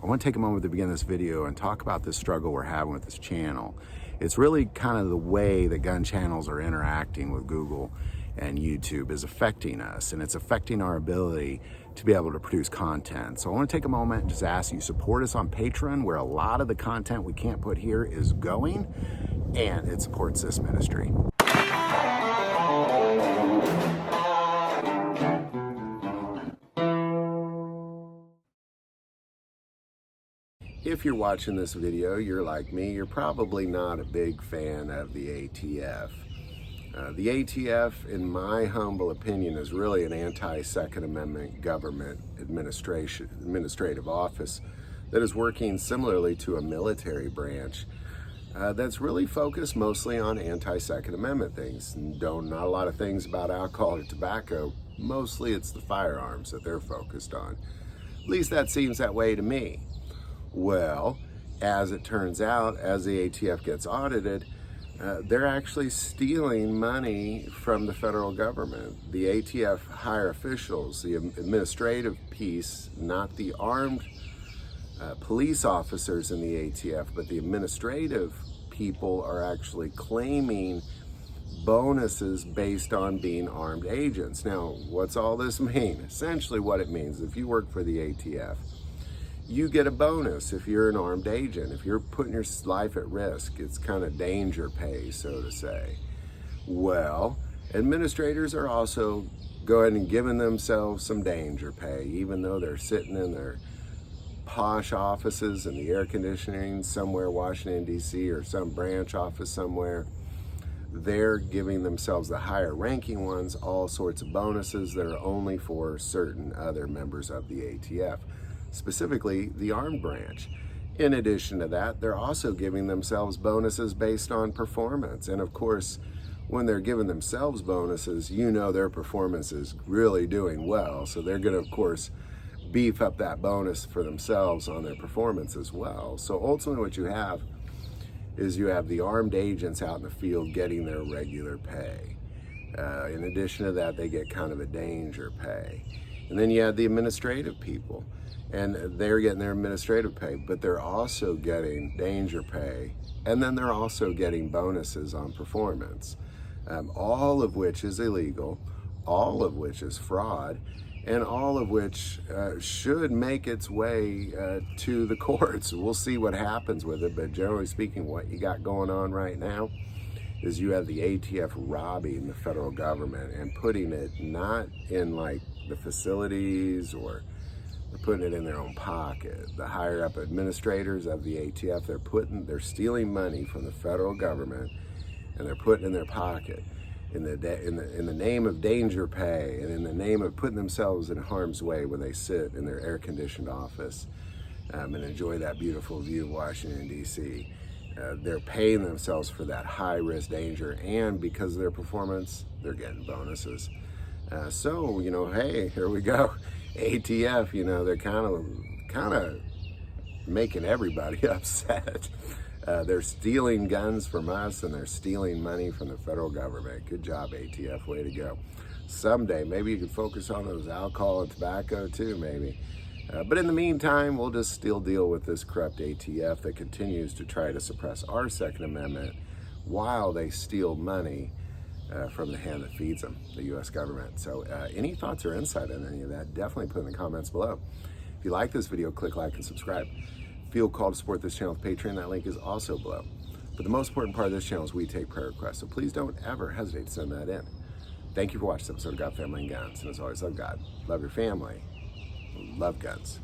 I want to take a moment to begin this video and talk about this struggle we're having with this channel. It's really kind of the way that gun channels are interacting with Google and YouTube is affecting us, and it's affecting our ability to be able to produce content. So I want to take a moment and just ask you support us on Patreon, where a lot of the content we can't put here is going, and it supports this ministry. If you're watching this video, you're like me, you're probably not a big fan of the ATF. The ATF, in my humble opinion, is really an anti-Second Amendment government administrative office that is working similarly to a military branch that's really focused mostly on anti-Second Amendment things. Not a lot of things about alcohol or tobacco. Mostly it's the firearms that they're focused on. At least that seems that way to me. Well, as it turns out, as the ATF gets audited, they're actually stealing money from the federal government. The ATF higher officials, the administrative piece, not the armed police officers in the ATF, but the administrative people are actually claiming bonuses based on being armed agents. Now, what's all this mean? Essentially what it means, if you work for the ATF, you get a bonus if you're an armed agent. If you're putting your life at risk, it's kind of danger pay, so to say. Well, administrators are also going and giving themselves some danger pay, even though they're sitting in their posh offices in the air conditioning somewhere, Washington, D.C., or some branch office somewhere. They're giving themselves, the higher ranking ones, all sorts of bonuses that are only for certain other members of the ATF. Specifically the armed branch. In addition to that, they're also giving themselves bonuses based on performance. And of course, when they're giving themselves bonuses, you know their performance is really doing well. So they're going to, of course, beef up that bonus for themselves on their performance as well. So ultimately what you have is you have the armed agents out in the field getting their regular pay. In addition to that, they get kind of a danger pay. And then you have the administrative people, and they're getting their administrative pay, but they're also getting danger pay, and then they're also getting bonuses on performance, all of which is illegal, all of which is fraud, and all of which should make its way to the courts. We'll see what happens with it, but generally speaking, what you got going on right now is you have the ATF robbing the federal government and putting it not in like the facilities, or they're putting it in their own pocket. The higher up administrators of the ATF, they're stealing money from the federal government and they're putting it in their pocket in the name of danger pay, and in the name of putting themselves in harm's way when they sit in their air-conditioned office and enjoy that beautiful view of Washington, D.C. They're paying themselves for that high-risk danger, and because of their performance, they're getting bonuses. So, hey, here we go. ATF, they're kind of making everybody upset. They're stealing guns from us, and they're stealing money from the federal government. Good job, ATF. Way to go. Someday, maybe you could focus on those alcohol and tobacco too, maybe. But in the meantime, we'll just still deal with this corrupt ATF that continues to try to suppress our Second Amendment while they steal money from the hand that feeds them, the U.S. government. So any thoughts or insight on any of that, definitely put in the comments below. If you like this video, click like and subscribe. Feel called to support this channel with Patreon. That link is also below. But the most important part of this channel is we take prayer requests, so please don't ever hesitate to send that in. Thank you for watching this episode of God, Family, and Guns. And as always, love God, love your family, love guns.